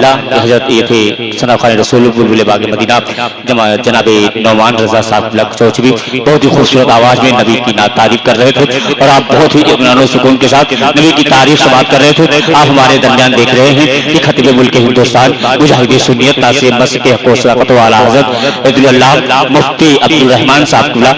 اللہ کہ حضرت یہ تھے ثنا خان رسول بلبل باغ مدینہ جناب نعمان رضا صاحب لک چوچوی بہت ہی خوبصورت آواز میں نبی کی نعت تعریف کر رہے تھے اور آپ بہت ہی اطمینان و سکون کے ساتھ نبی کی تعریف سماعت کر رہے تھے۔ آپ ہمارے درمیان دیکھ رہے ہیں کہ خطیب ملک ہندوستان مجاہد سنیت ناصر مسلک حق و صداقت والا حضرت عبد اللہ مفتی عبد الرحمن صاحب قبلہ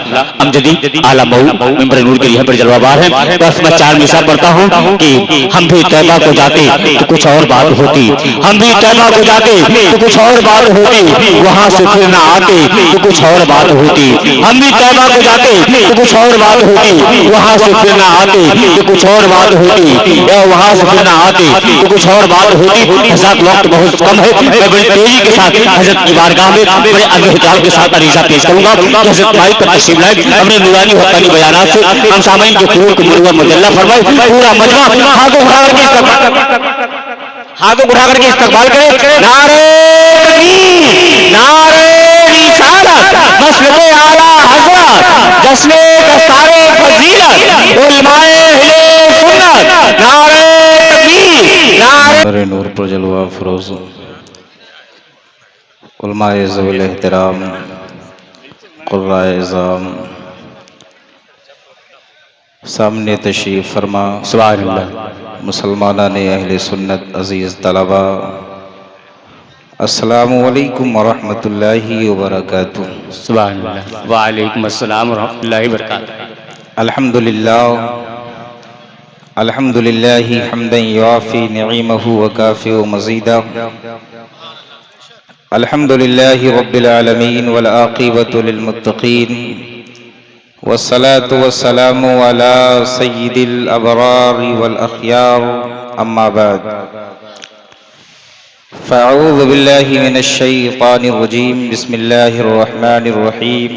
امجدی اعلیٰ مئو ممبر نور کے یہاں پر جلوہ بار ہیں۔ بس میں 4 مثال پڑھتا ہوں کہ ہم بھی طیبہ کو جاتے تو کچھ اور بات ہوتی، ہم بھی طیبہ کو جاتے تو کچھ اور بات ہوتی، وہاں سے پھر نہ آتے تو کچھ اور بات ہوتی، ہم بھی طیبہ کو جاتے تو کچھ اور بات ہوتی، وہاں سے پھر نہ آتے تو کچھ اور بات ہوتی، یا وہاں سے پھر نہ آتے تو کچھ اور بات ہوتی۔ حضرت وقت بہت کم ہے، میں بڑی تیزی کے ساتھ حضرت کی بارگاہ میں بڑے ادب احترام کے ساتھ عریضہ پیش کروں گا کہ حضرت مائک پر تشریف لائے اپنے نورانی حقانی بیانات سے ہم سامعین کے قلوب کو منور مجلہ فرمائے۔ پورا مجمع ہاتھوں اٹھا کر کے استقبال کرے۔ نعرہ تکبیر، نعرہ رسالت، مسلک اعلیٰ حضرت، جشن دستار فضیلت، علماء اہل سنت، نعرہ تکبیر، نعرہ نور پر جلوہ فروز علماء ذوی الاحترام، قراء اعظام، سامنے تشریف فرما سبحان اللہ، مسلمانان اہل سنت، عزیز طلبہ، السلام علیکم ورحمۃ اللہ وبرکاتہ۔ سبحان اللہ، وعلیکم السلام ورحمۃ اللہ وبرکاتہ۔ الحمد للہ حمدا یوافی نعمہ وکافئ مزیدا، الحمد للہ رب العالمین والعاقبۃ للمتقین، والصلاة والسلام على سید الابرار والاخیار، اما بعد فاعوذ باللہ من الشیطان الرجیم، بسم اللہ الرحمن الرحیم،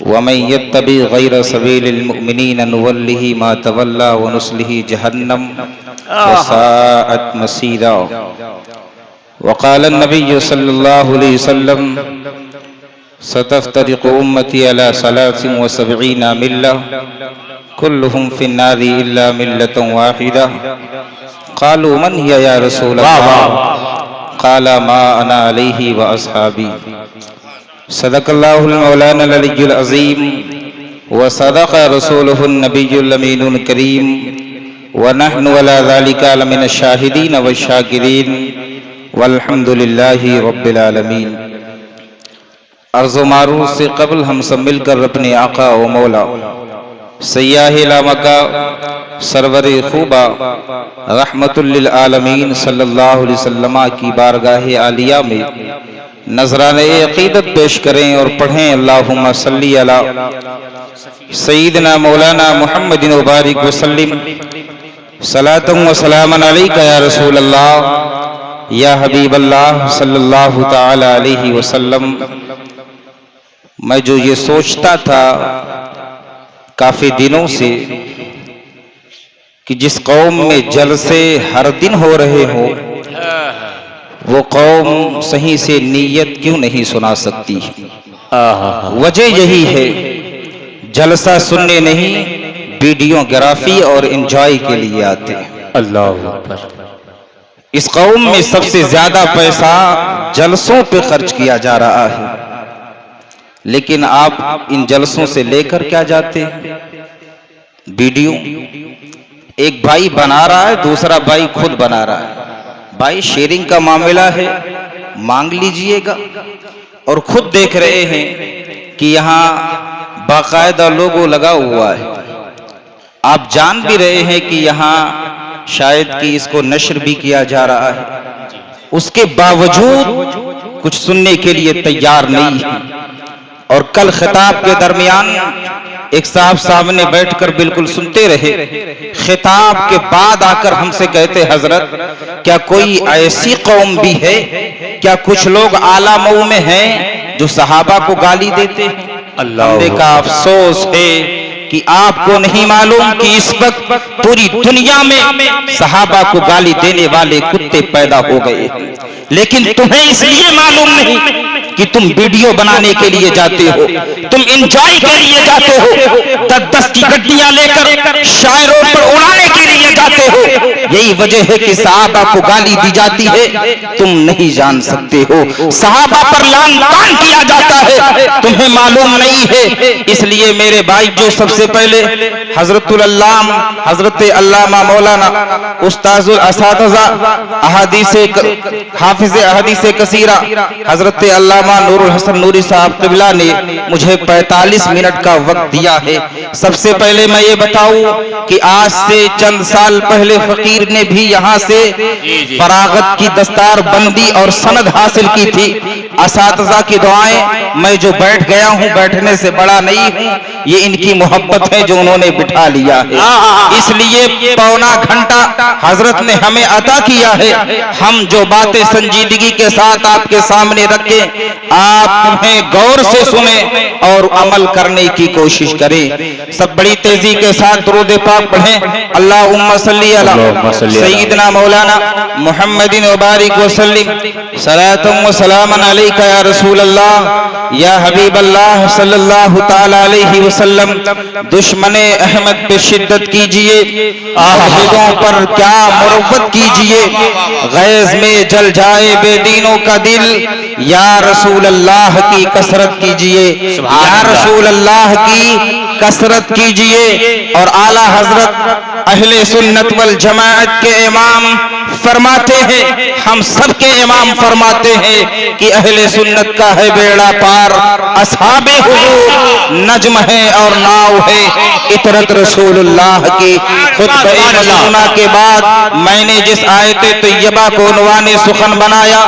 ومن يتبع غير سبيل المؤمنين نوله ما تولى ونصله جهنم وساءت مصيرا، وقال النبي صلى الله عليه وسلم ستفترق أمتي على 73 ملة كلهم في النار إلا ملة واحدة، قالوا من هي يا رسول الله؟ قال ما أنا عليه وأصحابي، صدق اللہ المولانا العلی العظیم وصدق رسولہ النبی الامین الکریم، ونحن علی ذلک لمن الشاہدین والشاکرین، والحمد للہ رب العالمین۔ عرض و معروض سے قبل ہم سب مل کر اپنے آقا و مولا سیاہ لامکہ سرور خوبہ رحمت للعالمین صلی اللہ علیہ وسلم کی بارگاہ عالیہ میں نذرانہ عقیدت پیش کریں اور پڑھیں اللہم صلی علی سیدنا مولانا محمد مبارک وسلم، صلاۃ و سلام علیکہ یا رسول اللہ یا حبیب اللہ صلی اللہ تعالی علیہ وسلم۔ میں جو یہ سوچتا تھا کافی دنوں سے کہ جس قوم میں جلسے ہر دن ہو رہے ہوں وہ قوم صحیح سے نیت کیوں نہیں سنا سکتی؟ وجہ یہی ہے، جلسہ سننے نہیں ویڈیو گرافی اور انجوائے کے لیے آتے ہیں۔ اللہ اکبر۔ اس قوم میں سب سے زیادہ پیسہ جلسوں پہ خرچ کیا جا رہا ہے، لیکن آپ ان جلسوں سے لے کر کیا جاتے ہیں؟ ویڈیو۔ ایک بھائی بنا رہا ہے، دوسرا بھائی خود بنا رہا ہے۔ بھائی شیئرنگ کا معاملہ ہے، مانگ لیجئے گا، اور خود دیکھ رہے ہیں کہ یہاں باقاعدہ لوگو لگا ہوا ہے۔ آپ جان بھی رہے ہیں کہ یہاں شاید کہ اس کو نشر بھی کیا جا رہا ہے، اس کے باوجود کچھ سننے کے لیے تیار نہیں ہے۔ اور کل خطاب کے درمیان ایک صاحب سامنے بیٹھ کر بالکل سنتے رہے، خطاب کے بعد آ کر ہم سے کہتے حضرت کیا کوئی ایسی قوم بھی ہے، کیا کچھ لوگ اعلیٰ مئو میں ہیں جو صحابہ کو گالی دیتے ہیں؟ ہم نے کہا افسوس ہے کہ آپ کو نہیں معلوم کہ اس وقت پوری دنیا میں صحابہ کو گالی دینے والے کتے پیدا ہو گئے، لیکن تمہیں اس لیے معلوم نہیں کہ تم ویڈیو بنانے کے لیے جاتے ہو، تم انجوائے کے لیے جاتے ہو، 10 کی گڈیاں لے کر شاعروں پر اڑانے کے لیے جاتے ہو، یہی وجہ ہے کہ صحابہ کو گالی دی جاتی ہے، تم نہیں جان سکتے ہو، صحابہ پر لعن طعن کیا جاتا ہے، تمہیں معلوم نہیں ہے۔ اس لیے میرے بھائی جو سب سے پہلے حضرت العلامہ حضرت علامہ مولانا استاذ الاساتذہ حافظ احادیث کثیرہ حضرت علامہ نور الحسن نوری صاحب قبلہ نے مجھے 45 منٹ کا وقت دیا ہے۔ سب سے پہلے میں یہ بتاؤں کہ آج سے چند سال پہلے فقیر نے بھی یہاں سے فراغت کی دستار بندی اور سند حاصل کی تھی۔ اساتذہ کی دعائیں، میں جو بیٹھ گیا ہوں بیٹھنے سے بڑا نہیں ہوں، یہ ان کی محبت ہے جو انہوں نے بٹھا لیا ہے، اس لیے پونا گھنٹہ حضرت نے ہمیں عطا کیا ہے۔ ہم جو باتیں سنجیدگی کے ساتھ آپ کے سامنے رکھیں، آپ انہیں غور سے سنیں اور عمل کرنے کی کوشش کریں۔ سب بڑی تیزی کے ساتھ درود پاک پڑھیں۔ اللہم صلی علی سیدنا مولانا محمد وبارک وسلم، صلاۃ و سلام علیک یا رسول اللہ یا حبیب اللہ صلی اللہ تعالی علیہ وسلم۔ دشمن احمد پہ شدت کیجئے، آہدوں پر کیا مروت کیجئے، غیظ میں جل جائے بے دینوں کا دل، یا رسول اللہ کی کثرت کیجئے، یا رسول اللہ کی کثرت کیجئے۔ اور اعلیٰ حضرت اہل سنت والجماعت کے امام فرماتے ہیں، ہم سب کے امام فرماتے ہیں کہ اہل سنت کا ہے بیڑا پار، اصحاب حضور نجم ہے اور ناؤ ہے، اطرت رسول اللہ کی۔ خطبہ مصنوعہ کے بعد میں نے جس آیت طیبہ کو عنوان سخن بنایا،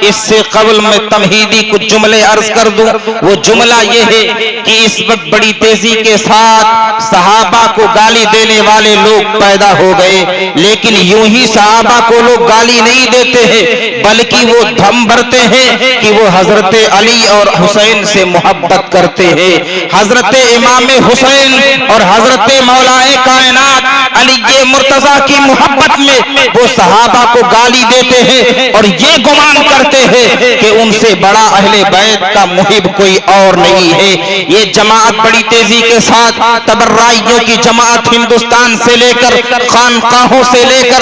اس سے قبل میں تمہیدی کچھ جملے عرض کر دوں۔ وہ جملہ یہ ہے کہ اس وقت بڑی تیزی کے ساتھ صحابہ کو گالی دینے والے لوگ پیدا ہو گئے، لیکن یوں ہی صحابہ کو لوگ گالی نہیں دیتے ہیں، بلکہ وہ دھم بھرتے ہیں کہ وہ حضرت علی اور حسین سے محبت کرتے ہیں۔ حضرت امام حسین اور حضرت مولا کائنات علی مرتضیٰ کی محبت میں وہ صحابہ کو گالی دیتے ہیں اور یہ گمان کرتے ہیں کہ ان سے بڑا اہل بیت کا محب کوئی اور نہیں ہے۔ یہ جماعت بڑی تیزی کے ساتھ تبرائیوں کی جماعت ہندوستان سے لے کر خانقاہوں سے لے کر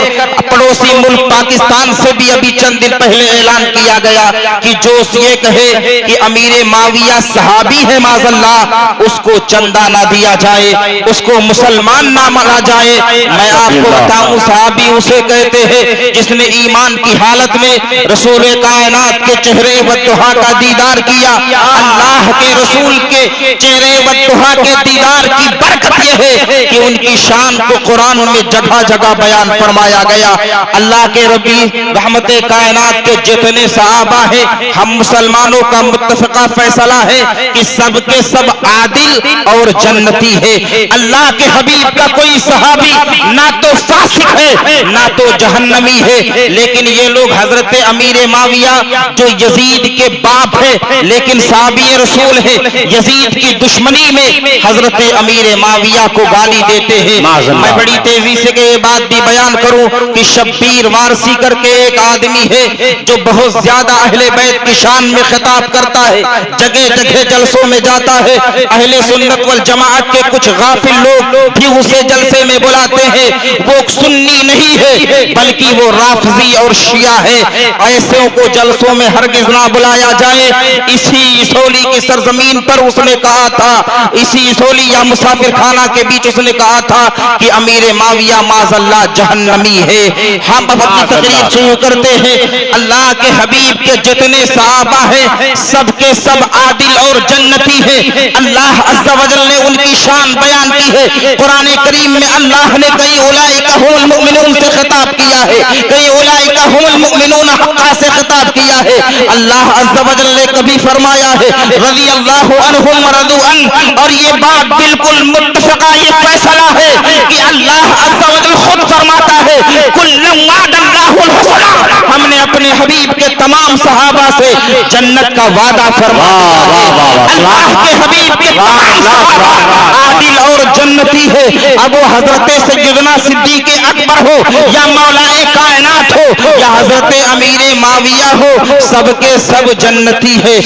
پڑوسی ملک پاکستان سے بھی ابھی چند دن پہلے اعلان کیا گیا کہ جو یہ کہے کہ امیر معاویہ صحابی ہے معاذ اللہ، اس کو چندہ نہ دیا جائے، اس کو مسلمان نہ مانا جائے۔ میں آپ کو بتاؤں صحابی اسے کہتے ہیں جس نے ایمان کی حالت میں رسول کائنات کے چہرے والضحیٰ کا دیدار کیا۔ اللہ کے رسول کے چہرے والضحیٰ کے دیدار کی برکت یہ ہے کہ ان کی شان کو قرآن میں جگہ جگہ بیان فرمایا گیا۔ اللہ کے ربی رحمت کائنات کے جتنے صحابہ ہیں، ہم مسلمانوں کا متفقہ فیصلہ ہے کہ سب کے سب عادل اور جنتی ہے۔ اللہ کے حبیب کا کوئی صحابی نہ تو فاسق ہے نہ تو جہنمی ہے، لیکن یہ لوگ حضرت امیر معاویہ جو یزید کے باپ ہے لیکن صحابی رسول ہے، یزید کی دشمنی میں حضرت امیر معاویہ کو گالی دیتے ہیں۔ میں بڑی تیزی سے یہ بات بھی بیان کروں کہ شبیر وارسی کر کے ایک آدمی ہے جو بہت زیادہ اہل بیت کی شان میں خطاب کرتا ہے، جگہ جگہ جلسوں میں جاتا ہے، اہل سنت والجماعت کے کچھ غافل لوگ بھی اسے جلسے میں بلاتے ہیں۔ وہ سنی نہیں ہے بلکہ وہ رافضی اور شیعہ ہے، ایسوں کو جلسوں میں ہرگز نہ بلایا جائے۔ اسی اسولی کی سرزمین پر اس نے کہا تھا، اسی اسولی یا مسافر خانہ کے بیچ اس نے کہا تھا کہ امیر معاویہ معاذ اللہ جہنمی ہے۔ ہم اب اپنی تقریر شروع کرتے ہیں۔ اللہ کے حبیب کے جتنے صحابہ ہیں سب کے سب عادل اور جنتی ہیں۔ اللہ عز و جل نے ان کی شان بیان کی ہے۔ قرآن کریم میں اللہ نے کئی اولئک هم المؤمنون سے خطاب کیا ہے، کئی اولئک هم المؤمنون حقا سے خطاب کیا ہے۔ اللہ عز و جل نے کبھی فرمایا ہے رضی اللہ عنہم ورضوا عنہ، اور یہ بات بالکل متفقہ یہ فیصلہ ہے کہ اللہ عز و جل خود فرماتا ہے کل وعد اللہ الحسنى، ہم نے اپنے حبیب کے تمام صحابہ سے جنت کا وعدہ فرمایا ہے۔ اللہ کے حبیب کے تمام صحابہ عادل اور جنتی ہے، اب وہ حضرت سیدنا صدیق اکبر ہو یا مولا کائنات ہو یا حضرت امیر معاویہ ہو، سب کے سب جنتی ہے،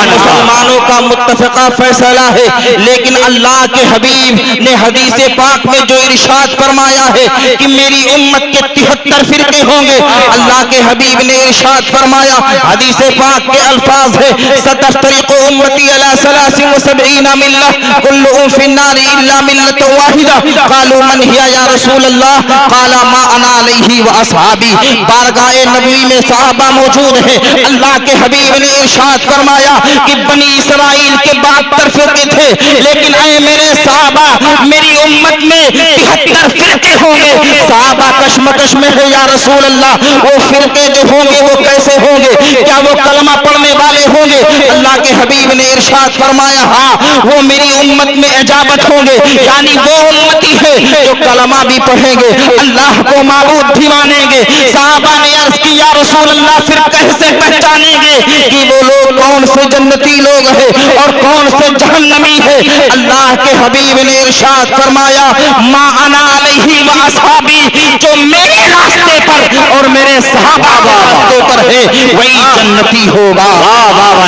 مسلمانوں کا متفقہ فیصلہ ہے۔ لیکن اللہ کے حبیب نے حدیث پاک میں جو ارشاد فرمایا ہے کہ میری امت کے 73 فرقے ہوں گے، اللہ کے حبیب نے ارشاد فرمایا، حدیث پاک کے الفاظ ہے ستفترق امتی علی 73 ملہ کلهم فی النار الا ملۃ واحدہ، قالوا من ہی یا رسول اللہ، قال ما انا علیہ واصحابی۔ بارگاہ نبوی میں صحابہ موجود ہیں، اللہ کے حبیب نے ارشاد فرمایا کہ بنی اسرائیل کے 72 فرقے تھے، لیکن اے میرے صحابہ، میری امت میں 73 فرقے ہوں گے۔ صحابہ کشمکش میں ہے، یا رسول اللہ وہ فرقے جو ہوں گے وہ کیسے ہوں گے؟ کیا وہ کلمہ پڑھنے والے ہوں گے؟ اللہ کے حبیب نے ارشاد فرمایا ہاں، وہ میری امت میں اجابت ہوں گے، یعنی وہ امتی ہے جو کلمہ بھی پڑھیں گے، اللہ کو معبود بھی مانیں گے۔ صحابہ نے عرض کی یا رسول اللہ پھر کیسے پہچانیں گے کہ وہ لوگ کون سے جنتی لوگ ہیں اور کون سے جہنمی ہیں؟ اللہ کے حبیب نے ارشاد فرمایا ما انا علیہ واصحابی، جو میرے راستے پر اور میرے صحابہ کے راستے پر ہے وہی جنتی ہوگا۔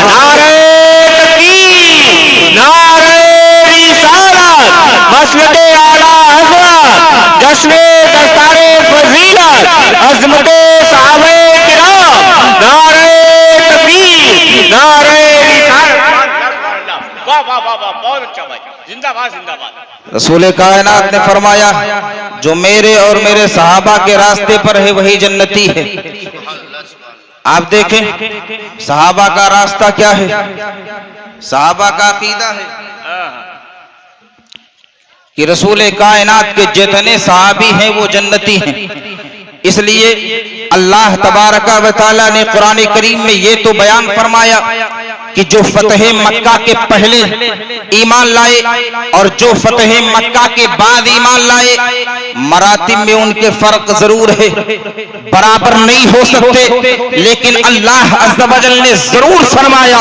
نعرہ تکبیر، نعرہ رسالت، مسند اعلیٰ حضرت، جشن دستار فضیلت، عظمت صحابہ کرام، نعرہ تکبیر، نعرہ رسالت۔ واہ واہ واہ واہ، بہت اچھا بھائی، زندہ باد زندہ باد۔ رسول کائنات نے فرمایا جو میرے اور میرے صحابہ کے راستے پر ہے وہی جنتی ہے۔ آپ دیکھیں صحابہ کا راستہ کیا ہے، صحابہ کا عقیدہ ہے کہ رسول کائنات کے جتنے صحابی ہیں وہ جنتی ہیں۔ اس لیے اللہ تبارک و تعالی نے قرآن کریم میں یہ تو بیان فرمایا کہ جو فتح مکہ کے پہلے ایمان لائے اور جو فتح مکہ کے بعد ایمان لائے، مراتب میں ان کے فرق ضرور ہے، برابر نہیں ہو سکتے، لیکن اللہ عز و جل نے ضرور فرمایا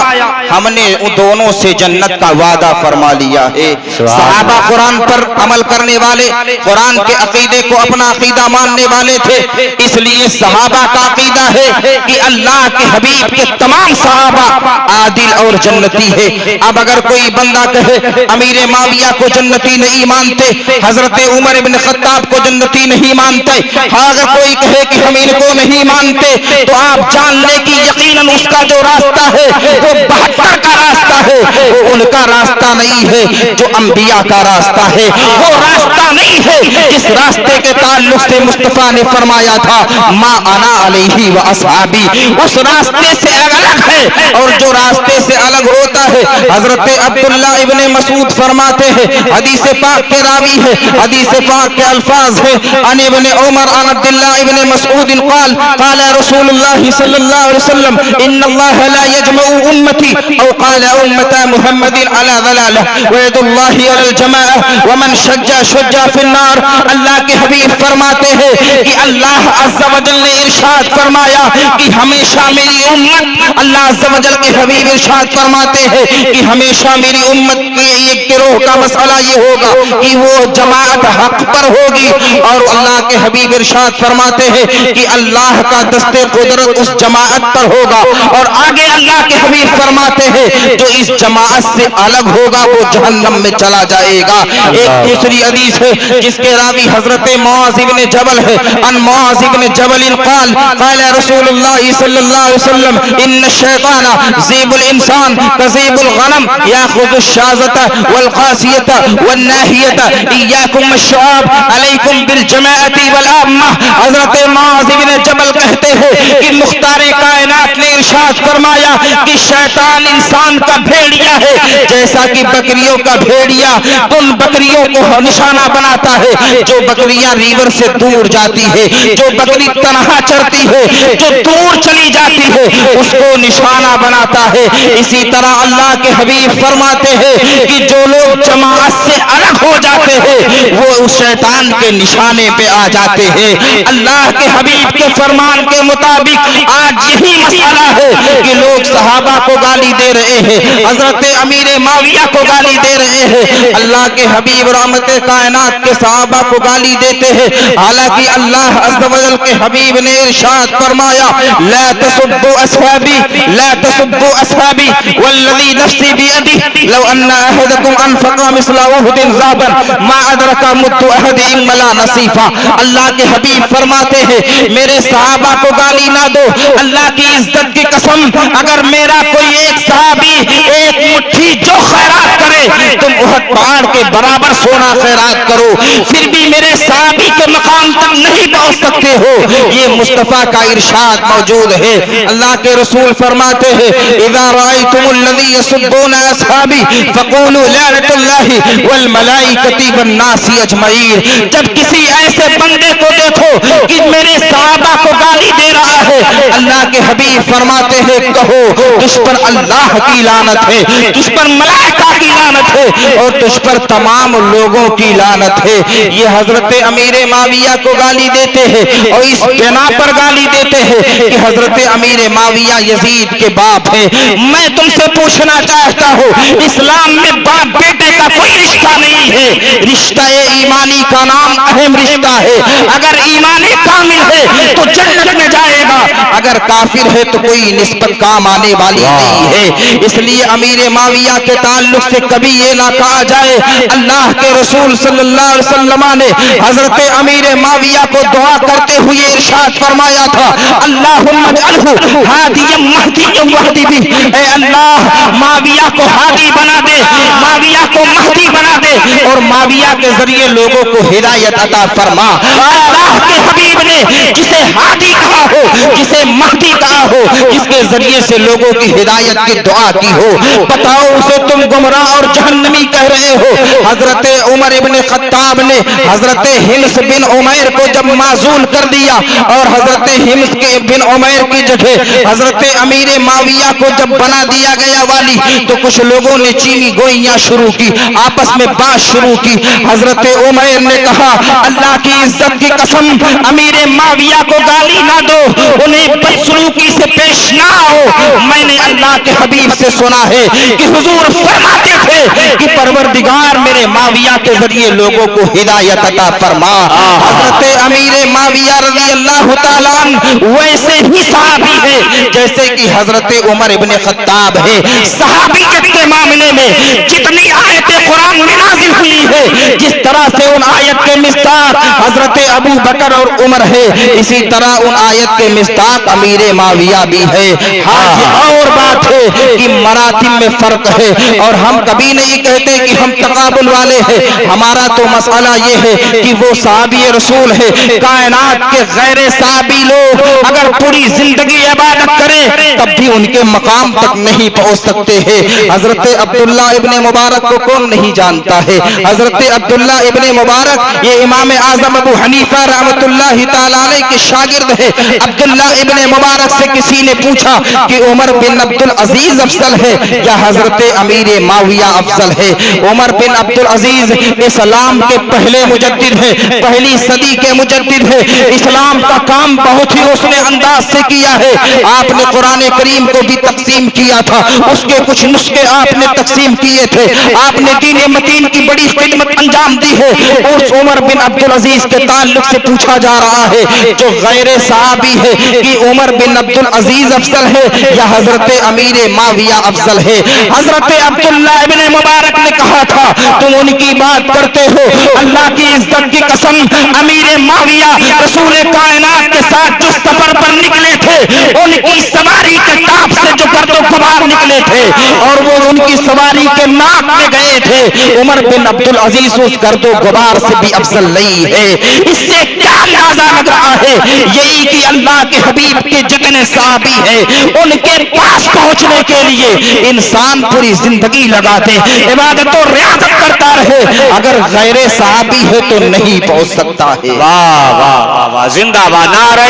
ہم نے ان دونوں سے جنت کا وعدہ فرما لیا ہے۔ صحابہ قرآن پر عمل کرنے والے، قرآن کے عقیدے کو اپنا عقیدہ ماننے والے تھے، اس لیے صحابہ کا عقیدہ ہے کہ اللہ کے حبیب کے تمام صحابہ عادل اور جنتی ہے۔ اب اگر کوئی بندہ کہے امیر معاویہ کو جنتی نہیں مانتے، حضرت عمر بن خطاب کو جنتی نہیں مانتے، اگر کوئی کہے کہ ہم ان کو نہیں مانتے، تو آپ جان لیں کہ یقیناً اس کا جو راستہ ہے وہ 72 کا راستہ ہے، وہ ان کا راستہ نہیں ہے جو انبیاء کا راستہ ہے، وہ راستہ نہیں ہے جس راستے کے تعلق سے مصطفیٰ نے فرمایا تھا ما انا علیہ واصحابی، اس راستے سے الگ ہے۔ اور جو راستے سے الگ ہوتا ہے، حضرت عبداللہ ابن مسعود فرماتے ہیں، حدیث پاک کے راوی ہے، حدیث پاک کے الفاظ ہے، ان ابن عمر عن عبداللہ ابن مسعود قال قال رسول اللہ صلی اللہ علیہ وسلم ان اللہ لا يجمع امتی او قال امت محمد على ضلالہ وید اللہ علی الجماعہ ومن شجع شجع فی النار۔ اللہ کے حبیب فرماتے ہیں کہ اللہ عز و جل نے ارشاد فرمایا کہ ہمیشہ میری امت، اللہ عز و جل کے حبیب ارشاد فرماتے ہیں کہ ہمیشہ میری امت کے ایک گروہ کا مسئلہ یہ ہوگا کہ وہ جماعت حق پر ہوگی، اور اللہ کے حبیب ارشاد فرماتے ہیں کہ اللہ کا دست قدرت اس جماعت پر ہوگا، اور آگے اللہ کے حبیب فرماتے ہیں جو اس جماعت سے الگ ہوگا وہ جہنم میں چلا جائے گا۔ ایک دوسری حدیث ہے جس کے راوی حضرت معاذ بن جبل ہے، ان معاذ بن جبل قال قال رسول اللہ صلی اللہ علیہ وسلم ان الشیطان زیب الانسان کزیب الغنم یاخذ الشاذۃ والقاسیۃ والناہیۃ ایاکم الشعاب علیکم بالجماعۃ والعامہ۔ حضرت معاذ بن جبل کہتے ہیں کہ مختار کائنات نے ارشاد فرمایا کہ شیطان انسان کا بھیڑیا ہے، جیسا کہ بکریوں کا بھیڑیا ان بکریوں کو نشانہ بناتا ہے، جو بکریاں ریور سے دور جاتی ہے، جو بکری تنہا چرتی ہے، جو دور چلی جاتی ہے، اس کو نشانہ بناتا ہے۔ اسی طرح اللہ کے حبیب فرماتے ہیں کہ جو لوگ جماعت سے الگ ہو جاتے ہیں وہ اس شیطان کے نشانے پہ آ جاتے ہیں۔ اللہ کے حبیب کے فرمان کے مطابق آج یہی مسئلہ ہے کہ لوگ صحابہ کو گالی دے رہے ہیں، حضرت امیر معاویہ کو گالی دے رہے ہیں، اللہ کے حبیب رحمت کائنات کے صحابہ کو گالی دیتے ہیں، حالانکہ اللہ عز و جل کے حبیب نے ارشاد فرمایا لا تسبوا اصحابی لا تسبوا اصحابی والذی نفسی بیدہ لو ان احدکم انفق مثل احد ذهبا ما ادرک مد احدهم ولا نصیفا۔ اللہ کے حبیب فرماتے ہیں میرے صحابہ کو گالی نہ دو، اللہ کی عزت کی قسم اگر میرا کوئی ایک صحابی ایک مٹھی جو خیرات کرے تم احد پہاڑ کے برابر سونا خیرات کرو پھر بھی میرے صحابی کے مقام تک نہیں پہنچ سکتے ہو۔ یہ مصطفیٰ کا ارشاد موجود ہے۔ اللہ کے رسول فرماتے ہیں اذا رأيتم الذي يسبون اصحابي فقولوا لعنة الله والملائكة والناس اجمعین۔ جب کسی ایسے بندے کو دیکھو کہ میرے صحابہ کو گالی دے رہا ہے، اللہ کے حبیب فرماتے ہیں کہو تجھ پر اللہ کی لعنت ہے، تجھ پر ملائکہ کی لعنت ہے اور تجھ پر تمام لوگوں کی لعنت ہے۔ یہ حضرت امیر معاویہ کو گالی دیتے ہیں اور اس بنا پر گالی دیتے ہیں کہ حضرت امیر معاویہ یزید کے باپ ہیں۔ میں تم سے پوچھنا چاہتا ہوں اسلام میں باپ بیٹے کا کوئی رشتہ نہیں ہے، رشتہ ایمانی کا نام اہم رشتہ ہے۔ اگر ایمانی کامل ہے تو جنت میں جائے گا، اگر کافر ہے تو کوئی نسبت کام آنے والی نہیں ہے۔ اس لیے امیر معاویہ کے تعلق سے کبھی یہ نہ کہا جائے اللہ کے رسول صلی اللہ علیہ وسلم نے حضرت امیر معاویہ کو دعا کرتے ہوئے ارشاد فرمایا تھا اللہم اجعلہ ہادیا مہدیا واہد بہ، اے اللہ معاویہ کو ہادی بنا دے، معاویہ کو مہدی بنا دے اور معاویہ کے ذریعے لوگوں کو ہدایت عطا فرما۔ اللہ کے حبیب نے جسے ہادی کہا ہو، جسے مہدی کہا ہو، جس کے ذریعے سے لوگوں کی ہدایت کی دعا کی ہو، بتاؤ اسے تم گمراہ اور جہنمی کہہ رہے ہو۔ حضرت عمر ابن خطاب نے حضرت حمص بن عمیر کو جب معزول کر دیا اور حضرت حمص بن عمیر کی جگہ حضرت امیر معاویہ کو جب بنا دیا گیا والی تو کچھ لوگوں نے چینی گوئیاں شروع کی، آپس میں بات شروع کی۔ حضرت عمیر نے کہا اللہ کی عزت کی قسم امیر معاویہ کو گالی نہ دو، انہیں بدسلوکی سے پیش نہ آؤ۔ میں نے اللہ کے حبیب سے سنا ہے کہ حضور فرماتے تھے کہ پروردگار میرے معاویہ کے ذریعے لوگوں کو ہدایت عطا فرما۔ حضرت امیر معاویہ رضی اللہ تعالیٰ عنہ ویسے ہی صحابی ہے جیسے کہ حضرت عمر ابن خطاب ہے۔ صحابیت کے معاملے میں جتنی آیت قرآن میں نازل ہوئی ہے، جس طرح سے ان آیت کے مصداق حضرت ابو بکر اور عمر ہے، اسی طرح ان آیت کے مصداق امیر معاویہ بھی ہے۔ ہاں یہ اور بات ہے کہ مراتب میں فرق ہے اور ہم کبھی نہیں کہتے کہ ہم تقابل والے ہیں۔ ہمارا تو مسئلہ یہ ہے کہ وہ صحابی رسول ہے، کائنات کے غیر صحابی لوگ اگر پوری زندگی عبادت کریں تب بھی ان کے مقام تک نہیں پہنچ سکتے ہیں۔ حضرت عبداللہ ابن مبارک کو کون نہیں جانتا ہے؟ حضرت عبداللہ ابن مبارک یہ امام اعظم ابو حنیفہ رحمۃ اللہ تعالیٰ علیہ کے شاگرد ہے۔ عبداللہ ابن مبارک سے کسی نے پوچھا کہ عمر بن عبدالعزیز افضل ہے یا حضرت امیر معاویہ افضل ہے؟ عمر بن عبدالعزیز اسلام کے پہلے مجدد ہے، پہلی صدی کے مجدد ہے۔ اسلام کا کام بہت ہی اس نے انداز سے کیا ہے۔ آپ نے قرآن کریم کو بھی تقسیم کیا تھا، اس کے کچھ نسخے آپ نے تقسیم کیے تھے، آپ نے دین متین کی بڑی خدمت انجام دی ہے۔ اس عمر بن عبدالعزیز کے تعلق سے پوچھا جا رہا ہے جو غیر صحابی ہے کہ عمر بن عبدالعزیز افضل ہے یا حضرت امیر معاویہ افضل ہے؟ حضرت عبداللہ ابن مبارک نے کہا تھا تم ان کی بات کرتے ہو، اللہ کی عزت کی قسم امیر معاویہ رسول کائنات کے ساتھ جو سفر پر نکلے تھے ان کی سواری کے تاپ سے جو گرد و غبار نکلے تھے اور وہ ان کی سواری کے ناک میں گئے تھے، عمر بن عبدالعزیز اس گرد و غبار سے بھی افضل نہیں ہے۔ اس سے کیا اندازہ لگ رہا ہے؟ یہی کہ اللہ کے حبیب کے جتنے صحابی ہیں ان کے پاس پہنچنے کے لیے انسان پوری زندگی لگا دے، عبادت و ریاضت کرتا رہے، اگر غیر صحابی ہے تو نہیں پہنچ سکتا ہے۔ واہ واہ واہ، زندہ باد، نعرہ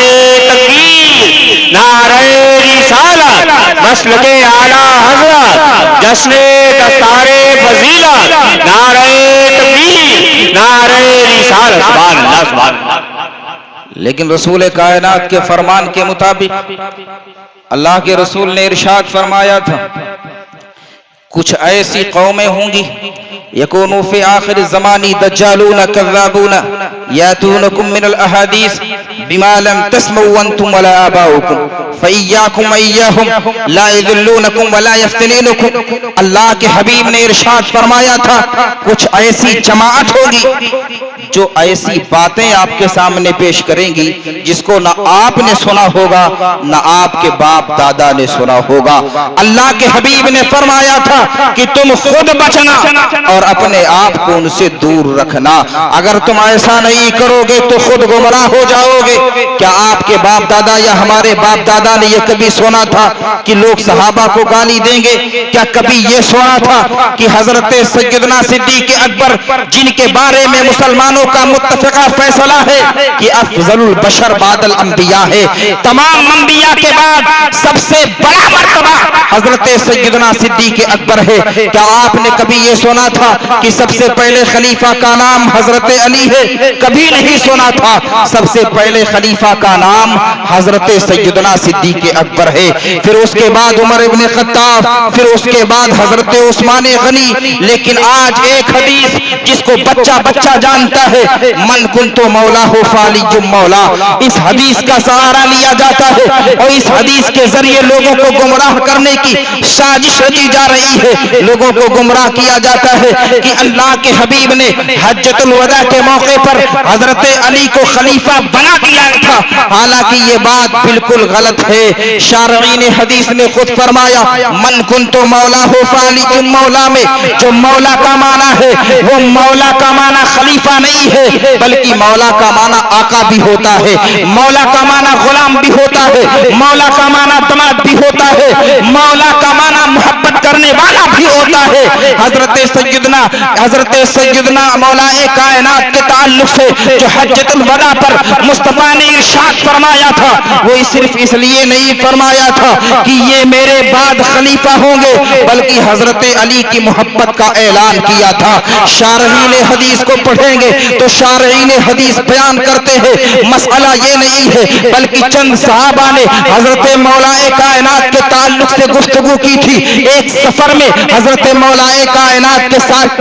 تکبیر، نعرہ رسالت، مسلک اعلیٰ حضرت، جشن دستار فضیلت، نعرہ تکبیر، نعرہ رسالت، سبحان لیکن رسول کائنات کے فرمان کے مطابق اللہ کے رسول نے ارشاد فرمایا تھا کچھ ایسی قومیں ہوں گی یکونوا فی آخر الزمان دجالون کذابون یاتونکم من الاحادیث بما لم تسمعوا انتم ولا آباؤکم فإیاکم ایاہم لا یذلونکم ولا یفتنونکم۔ اللہ کے حبیب نے ارشاد فرمایا تھا کچھ ایسی جماعت ہوگی جو ایسی باتیں آپ کے سامنے پیش کریں گی جس کو نہ آپ نے سنا ہوگا نہ آپ کے باپ دادا نے سنا ہوگا۔ اللہ کے حبیب نے فرمایا تھا کہ تم خود بچنا اور اپنے آپ کو ان سے دور رکھنا، اگر تم ایسا نہیں کرو گے تو خود گمراہ ہو جاؤ گے۔ کیا آپ کے باپ دادا یا ہمارے باپ دادا نے یہ کبھی سنا تھا کہ لوگ صحابہ کو گالی دیں گے؟ کیا کبھی یہ سنا تھا کہ حضرت سیدنا صدیق اکبر جن کے بارے میں مسلمانوں کا متفقہ فیصلہ ہے کہ افضل البشر بعد الانبیاء ہے، تمام انبیاء کے بعد سب سے بڑا مرتبہ حضرت سیدنا صدیق اکبر ہے؟ کیا آپ نے کبھی یہ سنا تھا کہ سب سے پہلے خلیفہ کا نام حضرت علی ہے؟ کبھی نہیں سنا تھا۔ سب سے پہلے خلیفہ کا نام حضرت سیدنا صدیق اکبر ہے، پھر اس کے بعد عمر ابن خطاب، پھر اس کے بعد حضرت عثمان غنی۔ لیکن آج ایک حدیث جس کو بچہ بچہ جانتا ہے، من کنت مولا ہو فعلی مولا، اس حدیث کا سہارا لیا جاتا ہے اور اس حدیث کے ذریعے لوگوں کو گمراہ کرنے کی سازش رچی جا رہی ہے۔ لوگوں کو گمراہ کیا جاتا ہے کہ اللہ کے حبیب نے حجۃ الوداع کے موقع پر حضرت علی کو خلیفہ بنا دیا تھا، حالانکہ یہ بات بالکل غلط ہے۔ شارعین حدیث نے خود فرمایا من کنت مولا ہو فعلی مولا، میں جو مولا کا معنی ہے وہ مولا کا معنی خلیفہ نہیں ہے، بلکہ مولا کا معنی آقا بھی ہوتا ہے، مولا کا معنی غلام بھی ہوتا ہے، مولا کا معنی دماد بھی ہوتا ہے، مولا کا معنی محبت کرنے والا بھی ہوتا ہے۔ حضرت سیدنا مولا کائنات کے تعلق سے جو حجۃ الوداع پر مصطفیٰ نے ارشاد فرمایا تھا، وہ صرف اس لیے نہیں فرمایا تھا کہ یہ میرے بعد خلیفہ ہوں گے، بلکہ حضرت علی کی محبت کا اعلان کیا تھا۔ شارحین حدیث کو پڑھیں گے تو شارحین حدیث بیان کرتے ہیں مسئلہ یہ نہیں ہے، بلکہ چند صحابہ نے حضرت مولا کائنات کے تعلق سے گفتگو کی تھی۔ ایک سفر میں حضرت مولا کائنات کے ساتھ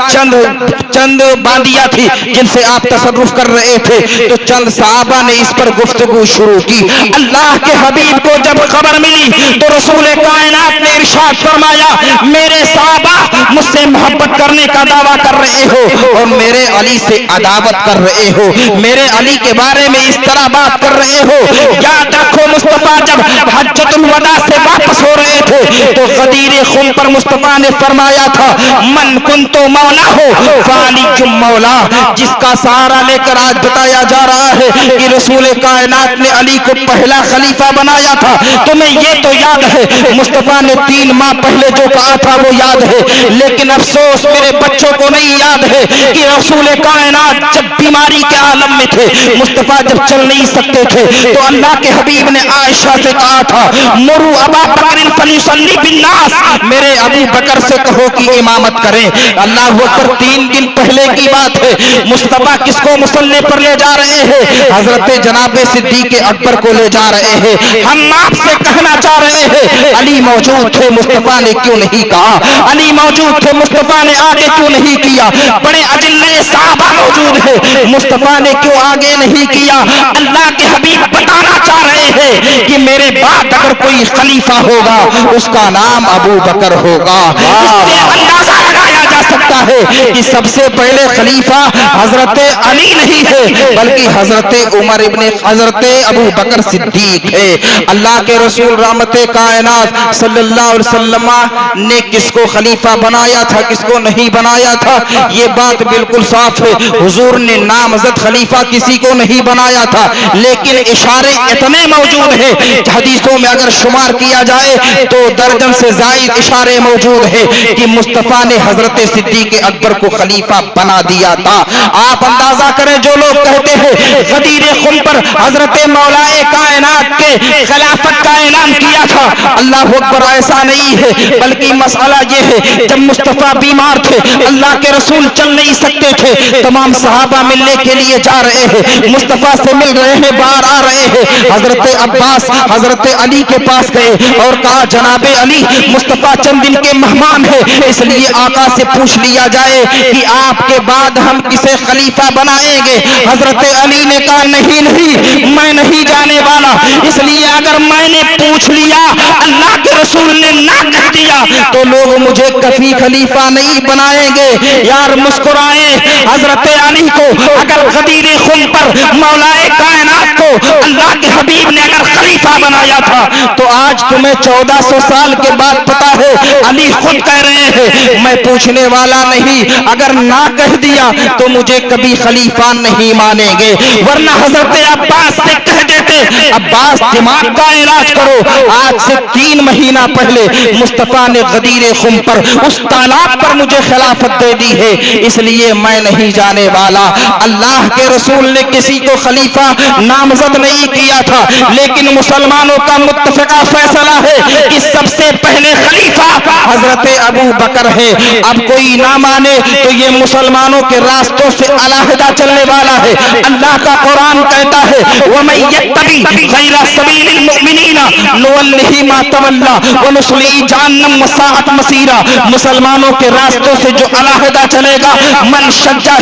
چند باندیاں تھی جن سے آپ تصرف کر رہے تھے، تو چند صحابہ نے اس پر گفتگو شروع کی۔ اللہ کے حبیب کو جب خبر ملی تو رسول کائنات نے ارشاد فرمایا میرے صحابہ مجھ سے محبت کرنے کا دعویٰ کر رہے ہو اور میرے علی سے عداوت کر رہے ہو، میرے علی کے بارے میں اس طرح بات کر رہے ہو۔ یاد رکھو مصطفیٰ جب حجۃ الوداع سے واپس ہو رہے تھے تو غدیر خون پر مصطفیٰ نے فرمایا تھا من کنت مولا ہو فعلی مولا، جس کا سہارا لے کر آج بتایا جا رہا ہے کہ رسول کائنات نے علی کو پہلا خلیفہ بنایا تھا۔ تمہیں یہ تو یاد ہے مصطفیٰ نے 3 ماہ پہلے جو کہا تھا وہ یاد ہے، لیکن افسوس میرے بچوں کو نہیں یاد ہے کہ رسول کائنات جب بیماری کے عالم میں تھے، مصطفیٰ جب چل نہیں سکتے تھے تو اللہ کے حبیب نے عائشہ سے کہا تھا مرو ابا بکر فلیصلی بالناس، میرے ابو بکر سے کہو کہ امامت کریں۔ اللہ اکبر، 3 دن پہلے کی بات ہے، مصطفیٰ کس کو مصلی پر لے جا رہے ہیں؟ حضرت جناب صدیق اکبر کو لے جا رہے ہیں۔ ہم آپ سے کہنا چاہ رہے ہیں علی موجود تھے، مصطفیٰ نے کیوں نہیں کہا؟ علی موجود تھے، مصطفیٰ نے آگے کیوں نہیں کیا؟ بڑے اجلے صحابہ موجود ہیں، مصطفیٰ نے کیوں آگے نہیں کیا؟ اللہ کے حبیب بتانا چاہ رہے ہیں کہ میرے بعد اگر کوئی خلیفہ ہوگا اس کا نام ابو بکر ہوگا۔ اس سے اندازہ لگایا جا سکتا ہے کہ سب سے پہلے خلیفہ حضرت علی نہیں ہے بلکہ حضرت ابو بکر صدیق ہے۔ اللہ کے رسول رحمت کائنات صلی اللہ علیہ وسلم نے کس کو خلیفہ بنایا تھا، کس کو نہیں بنایا تھا، یہ بات بالکل صاف ہے۔ حضور نے نامزد خلیفہ کسی کو نہیں بنایا تھا، لیکن اشارے اتنے موجود ہیں حدیثوں میں اگر شمار کیا جائے تو درجن سے زائد اشارے موجود ہیں کہ مصطفیٰ نے حضرت صدیق اکبر کو خلیفہ بنا دیا تھا۔ آپ اندازہ کریں جو لوگ کہتے ہیں غدیر خم پر حضرت مولا کائنات کے خلافت کا اعلان کیا تھا. اللہ اکبر. ایسا نہیں ہے بلکہ مسئلہ یہ ہے جب مصطفیٰ بیمار تھے, اللہ کے رسول چل نہیں سکتے تھے, تمام صحابہ ملنے کے لیے جا رہے ہیں, مصطفیٰ سے مل رہے ہیں, باہر آ رہے ہیں. حضرت عباس حضرت علی کے پاس گئے اور کہا جناب علی مصطفیٰ چند دن کے مہمان ہیں, اس لیے آقا سے پوچھ لیا جائے کہ آپ کے بعد ہم کسے خلیفہ بنائیں گے. حضرت علی نے کہا نہیں نہیں میں نہیں جانے والا, اس لیے اگر میں نے پوچھ لیا اللہ کے رسول نے نہ کہہ دیا تو لوگ مجھے کبھی خلیفہ نہیں بنائیں گے. یار مسکرائے حضرت علی کو. اگر غدیر خم پر مولا کائنات کو اللہ کے حبیب نے اگر خلیفہ بنایا تھا تو آج تمہیں 1400 سال کے بعد پتا ہے علی خود کہہ رہے ہیں میں پوچھنے والا نہیں, اگر نہ کہہ دیا تو مجھے کبھی خلیفہ نہیں مانیں گے. ورنہ حضرت عباس سے کہہ دیتے عباس دماغ کا علاج کرو. آج سے 3 مہینہ پہلے مصطفیٰ نے غدیر خم پر اس تالاب پر مجھے خلافت دے دی ہے, اس لیے میں نہیں جانے والا. اللہ کے رسول نے کسی کو خلیفہ نامزد نہیں کیا تھا, لیکن مسلمانوں کا متفقہ فیصلہ ہے کہ سب سے پہلے خلیفہ حضرت ابو بکر ہے. اب کوئی نہ مانے تو یہ مسلمانوں کے راستوں سے علیحدہ چلنے والا ہے. اللہ کا قرآن کہتا ہے وَمَن يَتَّبِعْ غَيْرَ سَبِيلِ الْمُؤْمِنِينَ نُوَلِّهِ مَا تَوَلَّىٰ وَنُصْلِهِ جَهَنَّمَ وَسَاءَتْ مَصِيرًا. مسلمانوں کے راستوں سے جو علیحدہ چلے گا من شجع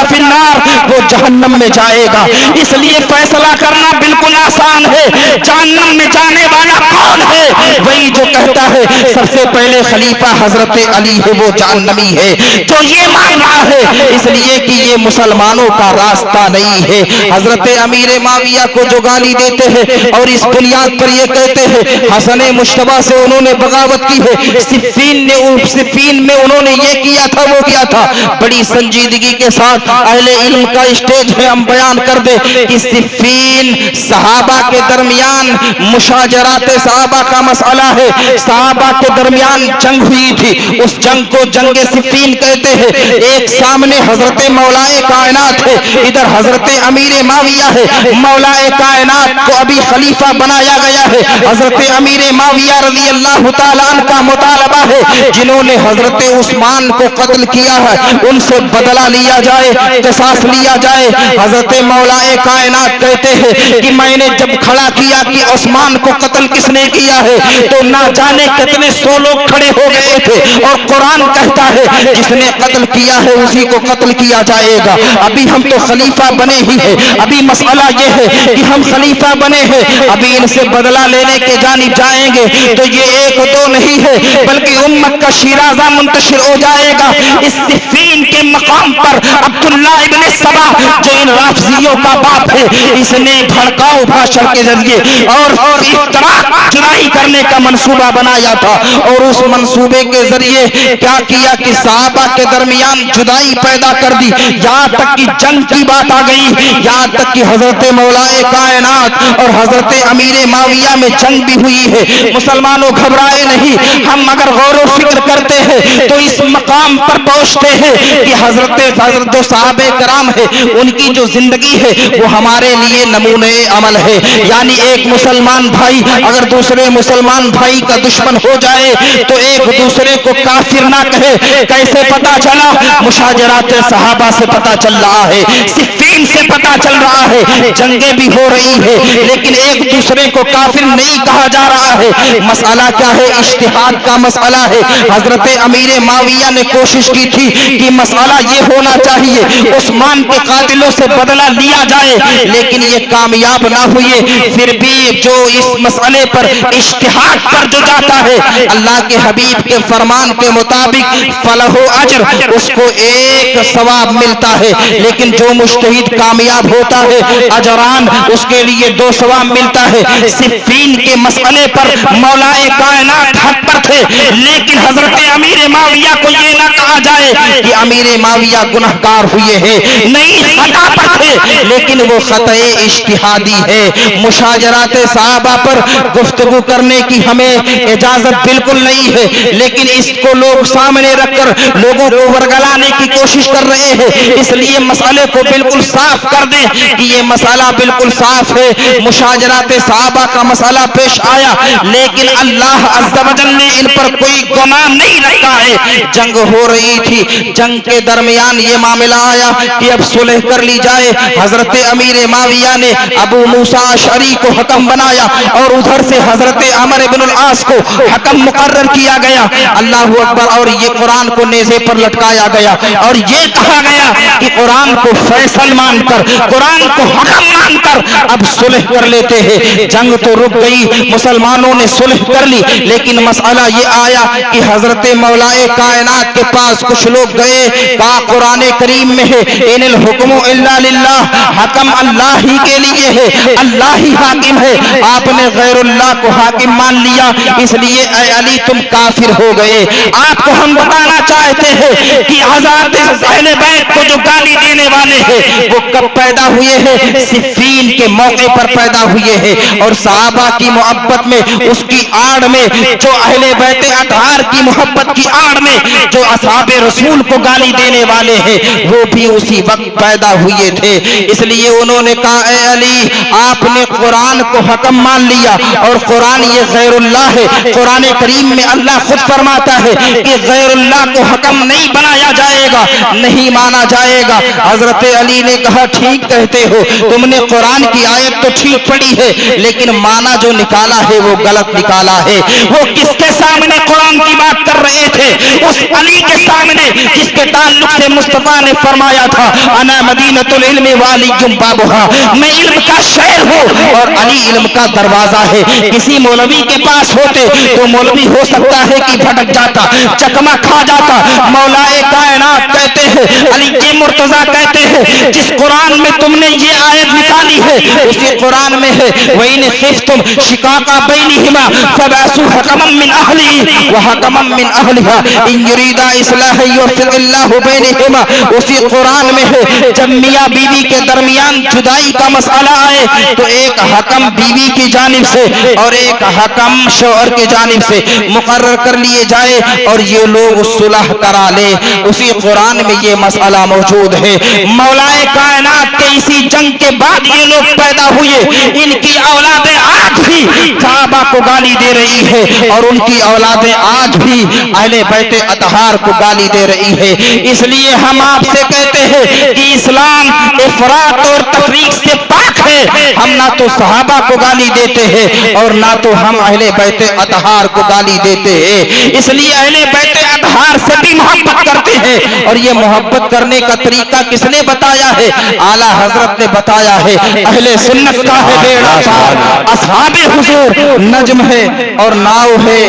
فی النار وہ جہنم میں جائے گا. اس لیے فیصلہ کرنا بالکل آسان ہے. جہنم میں جانے والا کون ہے؟ وہی جو کہتا ہے سب سے پہلے خلیفہ حضرت علی ہے, وہ جہنمی ہے جو یہ مان رہا ہے, اس لیے کہ یہ مسلمانوں کا راستہ نہیں ہے. حضرت امیر معاویہ کو جو گالی دیتے ہیں اور اس بنیاد پر یہ کہتے ہیں حسن مشتبہ سے انہوں نے بغاوت کی ہے, صفین میں انہوں نے یہ کیا تھا وہ کیا تھا, بڑی سنجیدگی کے ساتھ اہل علم کا اسٹیج ہے ہم بیان کر دیں کہ صفین صحابہ کے درمیان مشاجرات صحابہ کا مسئلہ ہے. صحابہ کے درمیان جنگ ہوئی تھی, اس جنگ کو جنگ صفین کہتے ہیں. ایک سامنے حضرت مولا کائنات ہے, ادھر حضرت امیر معاویہ ہے. مولا کائنات کو ابھی خلیفہ بنایا گیا ہے. حضرت امیر معاویہ رضی اللہ تعالیٰ عنہ کا مطالبہ ہے جنہوں نے حضرت عثمان کو قتل کیا ہے ان سے بدلہ لیا جائے, قصاص لیا جائے. حضرت مولا کائنات کہتے ہیں کہ میں نے جب کھڑا کیا کہ عثمان کو قتل کس نے کیا ہے تو نہ جانے کتنے 100 لوگ کھڑے ہو گئے تھے, اور قرآن کہتا ہے جس نے قتل کیا ہے اسی کو قتل کیا جائے گا. ابھی ہم تو خلیفہ بنے ہی ہیں, ابھی مسئلہ یہ ہے کہ ہم خلیفہ بنے ہیں, ابھی ان سے بدلہ لینے کے جانب جائیں گے تو یہ 1-2 نہیں ہے بلکہ امت کا شیرازہ منتشر ہو جائے گا. اس صفین کے مقام پر عبداللہ ابن سبا جو ان رافضیوں کا باپ ہے اس نے بھڑکاؤ بھاشن کے ذریعے اور افتراء جرائی کرنے کا منصوبہ بنایا تھا, اور اس منصوبے کے ذریعے کیا کیا کہ صحابہ کے درمیان جدائی پیدا کر دی, یہاں تک کہ جنگ کی بات آ گئی, یہاں تک کہ حضرت مولا کائنات اور حضرت امیر معاویہ میں جنگ بھی ہوئی ہے. مسلمانوں گھبرائے نہیں, ہم اگر غور و فکر کرتے ہیں تو اس مقام پر پہنچتے ہیں کہ حضرت جو صحابہ کرام ہے ان کی جو زندگی ہے وہ ہمارے لیے نمونہ عمل ہے. یعنی ایک مسلمان بھائی اگر دوسرے مسلمان بھائی کا دشمن ہو جائے تو ایک دوسرے کو کافر نہ کہے. کیسے پتا چلا؟ مشاجرات صحابہ سے پتا چل رہا ہے, صفین سے پتا چل رہا ہے, جنگیں بھی ہو رہی ہے لیکن ایک دوسرے کو کافر نہیں کہا جا رہا ہے. مسئلہ کیا ہے؟ اجتہاد کا مسئلہ ہے. حضرت امیر معاویہ نے کوشش کی تھی کہ مسئلہ یہ ہونا چاہیے عثمان کے قاتلوں سے بدلہ لیا جائے, لیکن یہ کامیاب نہ ہوئے. پھر بھی جو اس مسئلے پر اجتہاد پر جو جاتا ہے اللہ کے حبیب کے فرمان کے مطابق فلہ اجر, اس کو 1 ثواب ملتا ہے, لیکن جو مجتہد کامیاب ہوتا ہے اجران, اس کے لیے 2 ثواب ملتا ہے. صفین کے مسئلے پر مولا کائنات حق پر تھے, لیکن حضرت امیر معاویہ کو یہ نہ کہا جائے کہ امیر معاویہ گنہگار ہوئے ہیں, نہیں خطا پر تھے لیکن وہ خطأ اجتہادی ہے. مشاجرات صحابہ پر گفتگو کرنے کی ہمیں اجازت بالکل نہیں ہے, لیکن اس کو لوگ سامنے رکھ کر لوگوں کو ورگلانے کی کوشش کر رہے ہیں. اس لیے مسئلے کو بالکل صاف کر دیں کہ یہ مسئلہ بالکل صاف ہے. مشاجرات صحابہ کا مسئلہ پیش آیا لیکن اللہ عز و جل نے ان پر کوئی گناہ نہیں رکھا ہے. جنگ ہو رہی تھی, جنگ کے درمیان یہ معاملہ آیا کہ اب صلح کر لی جائے. حضرت امیر معاویہ نے ابو موسیٰ اشعری کو حکم بنایا اور ادھر سے حضرت عمر بن العاص کو حکم مقرر کیا گیا. اللہ اکبر. اور یہ قرآن کو نیزے پر لٹکایا گیا اور یہ کہا گیا کہ قرآن کو فیصل مان کر, قرآن کو حکم مان کر اب صلح کر لیتے ہیں. جنگ تو رک گئی, مسلمانوں نے صلح کر لی, لیکن مسئلہ یہ آیا کہ حضرت مولائے کائنات کے پاس کچھ لوگ گئے. کہا قرآن کریم میں ہے ان الحکم الا للہ, حکم اللہ ہی کے لیے ہے, اللہ ہی حاکم ہے. آپ نے غیر اللہ کو حاکم مان لیا, اس لیے اے علی تم کافر ہو گئے. آپ کو ہم بتانا چاہتے ہیں کہ حضرات اہل بیت کو جو گالی دینے والے ہیں وہ کب پیدا ہوئے ہیں؟ صفین کے موقع پر پیدا ہوئے ہیں. اور صحابہ کی محبت میں, اس کی آڑ میں, جو اہل بیت اطہار کی محبت کی آڑ میں جو اصحاب رسول کو گالی دینے والے ہیں وہ بھی اسی وقت پیدا ہوئے تھے. اس لیے انہوں نے کہا اے علی آپ نے قرآن کو حکم مان لیا اور قرآن یہ غیر اللہ ہے. قرآن کریم میں اللہ خود فرماتا ہے کہ غیر اللہ کو حکم نہیں بنایا جائے گا, نہیں مانا جائے گا. حضرت علی نے کہا ٹھیک کہتے ہو, تم نے قرآن کی آیت تو ٹھیک پڑھی ہے لیکن مانا جو نکالا ہے وہ غلط نکالا ہے. وہ کس کے سامنے قرآن کی بات کر رہے تھے؟ اس علی کے سامنے جس کے تعلق سے مصطفیٰ نے فرمایا تھا انا مدینۃ العلم وعلی بابھا, میں علم کا شہر ہوں اور علی علم کا دروازہ ہے. کسی مولوی کے پاس ہوتے تو مولوی ہو سکتا ہے کہ بھٹک جاتا, چکما کھا جاتا. مولائے کائنات کہتے ہیں, علی کے مرتضیٰ کہتے ہیں جس قرآن میں تم نے یہ آیت نکالی ہے اسی قرآن میں ہے وَإِنْ خِفْتُمْ شِقَاقَ بَيْنِهِمَا فَبَعْثُوا حَكَمًا مِّنْ أَهْلِهِ وَحَكَمًا مِّنْ أَهْلِهَا إِنْ يُرِيدَا إِصْلَاحًا يُوفِقِ اللَّهُ بَيْنَهُمَا. اسی قرآن میں ہے جب میاں بیوی کے درمیان جدائی کا مسئلہ آئے تو ایک حکم بیوی کی جانب سے اور ایک حکم شوہر کی جانب سے مقرر کر لیے جائے اور یہ لوگ صلح کرا لے. اسی قرآن میں یہ مسئلہ موجود ہے. مولائے کائنات کے اسی جنگ کے بعد یہ لوگ پیدا ہوئے. ان کی اولادیں آج بھی صحابہ کو گالی دے رہی ہے اور ان کی اولادیں آج بھی اہل بیت اطہار کو گالی دے رہی ہے. اس لیے ہم آپ سے کہتے ہیں کہ اسلام افراط اور تفریق سے پاک ہے. ہم نہ تو صحابہ کو گالی دیتے ہیں اور نہ تو ہم اہل بیت اطہار کو گالی دیتے ہیں. اس لیے اہل بیت اطہار سے بھی محبت کرتے ہیں اور یہ محبت کرنے کا طریقہ کس نے بتایا ہے؟ اعلیٰ حضرت نے بتایا ہے. اہل سنت کا ہے بیڑا پار, اصحاب حضور نجم ہے اور ناؤ ہے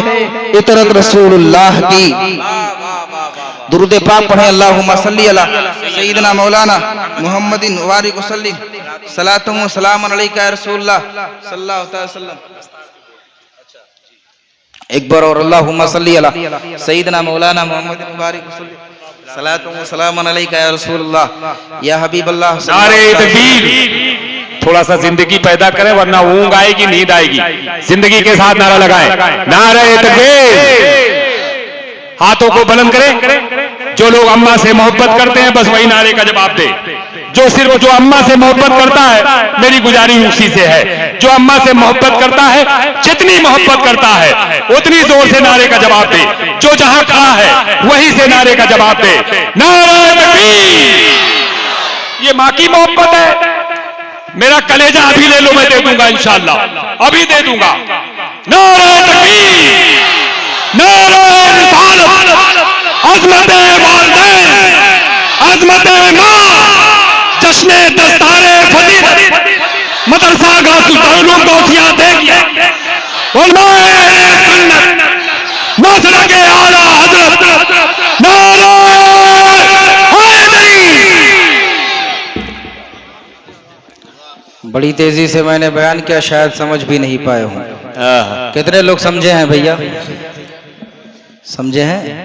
اطرت رسول اللہ کی. درود پاک پڑھیں. اللہم صلی علی سیدنا مولانا محمد وبارک وسلم صلاۃ و سلام علیک یا رسول اللہ صلی اللہ علیہ وسلم. ایک بار اور اللہم صلی علی سیدنا مولانا محمد وبارک وسلم صلاۃ و سلام علیک یا رسول اللہ یا حبیب اللہ. نعرہ تکبیر. تھوڑا سا زندگی پیدا کریں ورنہ اونگ آئے گی, نیند آئے گی. زندگی کے ساتھ نعرہ لگائیں. نعرہ تکبیر. ہاتھوں کو بلند کریں. جو لوگ اماں سے محبت کرتے ہیں بس وہی نعرے کا جواب دے. جو اماں سے محبت کرتا ہے, میری گزارش اسی سے ہے, جو اماں سے محبت کرتا ہے جتنی محبت کرتا ہے اتنی زور سے نعرے کا جواب دے. جو جہاں کھڑا ہے وہی سے نعرے کا جواب دے. نعرہ تکبیر. یہ ماں کی محبت ہے. میرا کلیجہ ابھی لے لو, میں دے دوں گا انشاءاللہ, ابھی دے دوں گا. نعرہ تکبیر. نعرہ رسالت. عظمت والدین, عظمت ماں, جشن دستار فضیلت, مدرسہ غوث العلوم غوثیہ دیکھیے, علماء سنت, مسلک اعلیٰ حضرت. نعرہ حیدری. بڑی تیزی سے میں نے بیان کیا, شاید سمجھ بھی نہیں پائے ہوں. کتنے لوگ سمجھے ہیں بھیا؟ سمجھے ہیں؟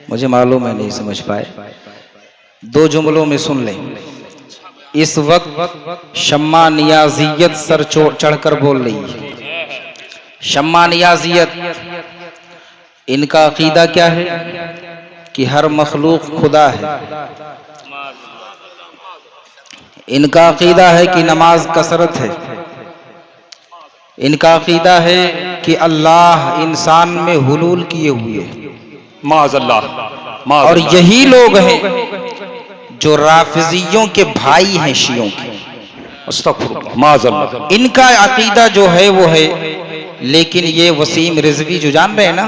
مجھے معلوم ہے نہیں سمجھ پائے. دو جملوں میں سن لیں. اس وقت شمع نیازیت سر چڑھ کر بول رہی ہے. شمع نیازیت ان کا عقیدہ کیا ہے کہ ہر مخلوق خدا ہے. ان کا عقیدہ ہے کہ نماز کثرت ہے. ان کا عقیدہ ہے کہ اللہ انسان میں حلول کیے ہوئے ہیں. معاذ اللہ. اور یہی لوگ ہیں جو رافضیوں کے بھائی ہیں شیعوں کے. استغفر اللہ. معاذ اللہ. ان کا عقیدہ جو ہے وہ ہے. لیکن یہ وسیم رضوی جو جان رہے ہیں نا,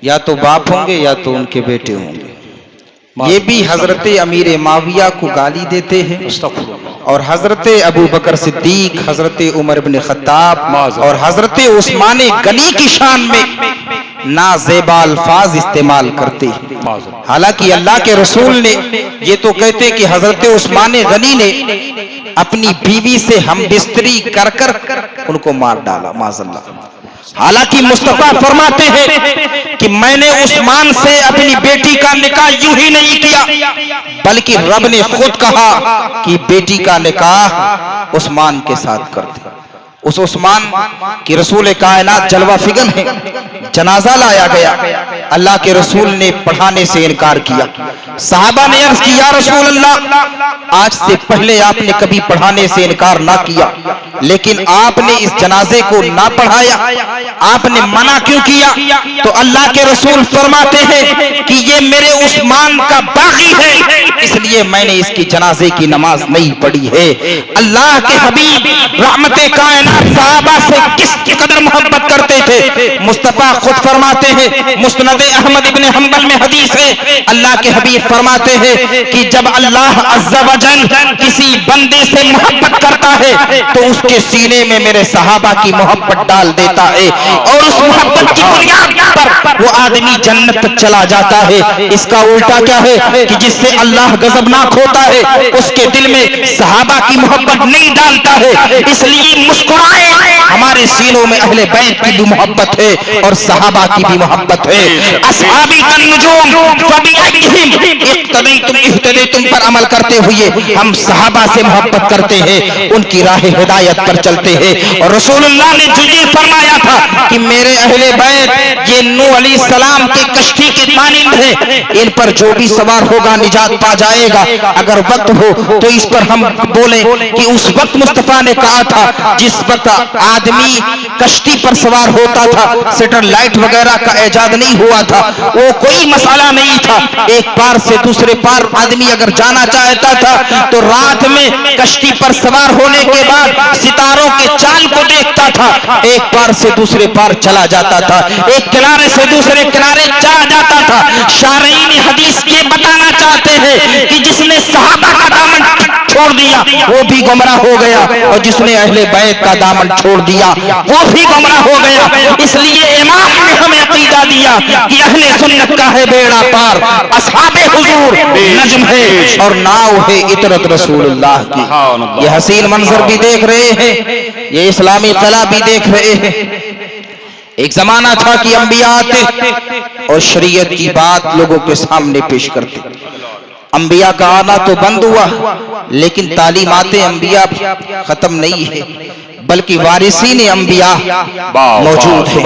یا تو باپ ہوں گے یا تو ان کے بیٹے ہوں گے. یہ بھی حضرت امیر معاویہ کو گالی دیتے ہیں, اور حضرت ابو بکر صدیق, حضرت عمر بن خطاب اور حضرت عثمان غنی کی شان میں نازیبا الفاظ استعمال کرتے ہیں. حالانکہ اللہ کے رسول نے یہ تو کہتے کہ حضرت عثمان غنی نے اپنی بیوی سے ہم بستری کر کر ان کو مار ڈالا معاذ اللہ. حالانکہ مصطفیٰ فرماتے ہیں کہ میں نے عثمان سے اپنی بیٹی کا نکاح یوں ہی نہیں کیا, بلکہ رب نے خود کہا کہ بیٹی کا نکاح عثمان کے ساتھ کر دے. اس عثمان کی رسول کائنات جلوہ فگن ہے. جنازہ لایا گیا, اللہ کے رسول نے پڑھانے سے انکار کیا. صحابہ نے عرض کی یا رسول اللہ, آج سے پہلے آپ نے کبھی پڑھانے سے انکار نہ کیا, لیکن آپ نے اس جنازے کو نہ پڑھایا, آپ نے منع کیوں کیا؟ تو اللہ کے رسول فرماتے ہیں کہ یہ میرے عثمان کا باغی ہے, اس لیے میں نے اس کی جنازے کی نماز نہیں پڑھی ہے. اللہ کے حبیب رحمت کائنات صحابہ سے کس قدر محبت کرتے تھے. مصطفیٰ خود فرماتے ہیں, مسند احمد ابن حنبل میں حدیث ہے, اللہ کے حبیب فرماتے ہیں کہ جب اللہ عز و جل کسی بندے سے محبت کرتا ہے تو اس کے سینے میں میرے صحابہ کی محبت ڈال دیتا ہے, اور اس محبت کی بنیاد پر وہ آدمی جنت تک چلا جاتا ہے. اس کا الٹا کیا ہے کہ جس سے اللہ غضبناک ہوتا ہے اس کے دل میں صحابہ کی محبت نہیں ڈالتا ہے. اس لیے مسکرائیں, ہمارے سینوں میں اہل بیت کی بھی محبت ہے اور صحابہ کی بھی محبت ہے. اصحابی النجوم فبأیہم اقتدیتم اہتدیتم پر عمل کرتے ہوئے ہم صحابہ سے محبت کرتے ہیں, ان کی راہ ہدایت پر چلتے ہیں. اور رسول اللہ نے جو یہ فرمایا تھا کہ میرے اہل بیت یہ نوح علیہ السلام کے کشتی کے مانند ہیں, ان پر جو بھی سوار ہوگا نجات پا جائے گا. اگر وقت ہو تو اس پر ہم بولیں کہ اس وقت مصطفیٰ نے کہا تھا جس وقت آدمی کشتی پر سوار ہوتا تھا, سیٹلائٹ وغیرہ کا ایجاد نہیں ہوا تھا, وہ کوئی مسئلہ نہیں تھا. ایک پار سے دوسرے پار آدمی اگر جانا چاہتا تھا تو رات میں کشتی پر سوار ہونے کے بعد ستاروں کے چال کو دیکھتا تھا, ایک پار سے دوسرے پار چلا جاتا تھا, ایک کنارے سے دوسرے کنارے چلا جاتا تھا. شارعین حدیث یہ بتانا چاہتے ہیں کہ جس نے صحابہ کا دامن چھوڑ دیا وہ بھی گمراہ ہو گیا, اور جس نے اہل بیت کا دامن چھوڑ دیا وہ بھی گمراہ ہو گیا. اس لیے امام نے ہمیں عقیدہ دیا کہ اہل سنت کا ہے بیڑا پار, اصحاب حضور نجم ہے اور ناؤ ہے عطرت رسول اللہ کی. یہ حسین منظر بھی دیکھ رہے ہیں, یہ اسلامی قلعہ بھی دیکھ رہے ہیں. ایک زمانہ تھا کہ انبیاء آتے اور شریعت کی بات لوگوں کے سامنے پیش کرتے. انبیاء کا آنا تو بند ہوا, لیکن تعلیمات انبیاء ختم نہیں ہے, بلکہ وارثین انبیاء موجود ہیں,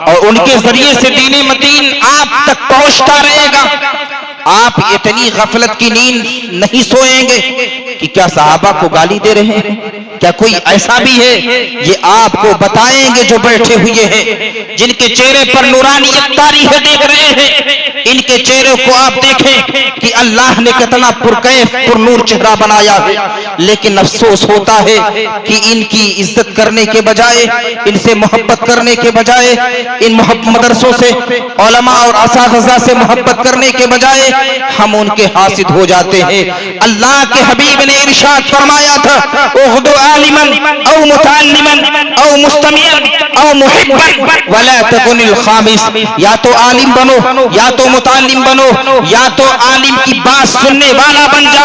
اور ان کے ذریعے سے دین متین آپ تک پہنچتا رہے گا. آپ اتنی غفلت کی نیند نہیں سوئیں گے کہ کیا صحابہ کو گالی دے رہے ہیں؟ کیا کوئی ایسا بھی ہے؟ یہ آپ کو بتائیں گے جو بیٹھے ہوئے ہیں, جن کے چہرے پر نورانیت طاری ہے, دیکھ رہے ہیں. ان کے چہرے کو آپ دیکھیں کہ اللہ نے کتنا پرکیف پر نور چہرہ بنایا ہے, لیکن افسوس ہوتا ہے کہ ان کی عزت کرنے کے بجائے, ان سے محبت کرنے کے بجائے, ان مدرسوں سے علماء اور اساتذہ سے محبت کرنے کے بجائے ہم ان کے حاسد ہو جاتے ہیں. اللہ کے حبیب نے ارشاد فرمایا تھا اغدو عالما او متعلما او مستمعا او محبا ولا تكن الخامس. یا تو عالم بنو, یا تو متعلم بنو, یا تو عالم کی بات سننے والا بن جا,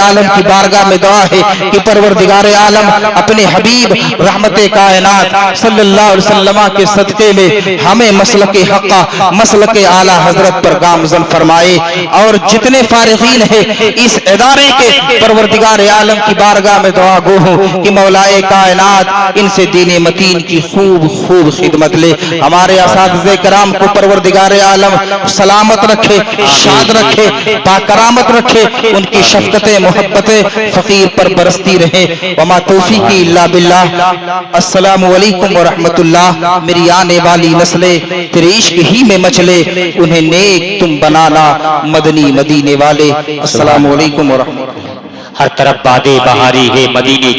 عالم کی بارگاہ میں دعا ہے کہ پروردگار عالم اپنے حبیب رحمت کائنات صلی اللہ علیہ وسلم کے صدقے میں ہمیں مسلک حقہ مسلک اعلی حضرت پر گامزن فرمائے، اور جتنے فارغین ہیں اس ادارے کے پروردگار عالم کی بارگاہ میں دعا گو ہوں کہ مولائے کائنات ان سے دین متین کی خوب خوب خدمت لے۔ ہمارے اساتذہ کرام کو پروردگار عالم سلامت رکھے، شاد رکھے، باکرامت رکھے، ان کی شفقتیں محبتیں فقیر پر برستی رہے۔ وما توفیقی الا باللہ۔ السلام علیکم ورحمۃ اللہ۔ میری آنے والی نسلیں تیرے عشق ہی میں مچلے، انہیں نیک تم بنانا مدنی مدینے والے۔ السلام علیکم ورحمۃ اللہ۔ ہر طرف بادیں بہاری ہے، مدینے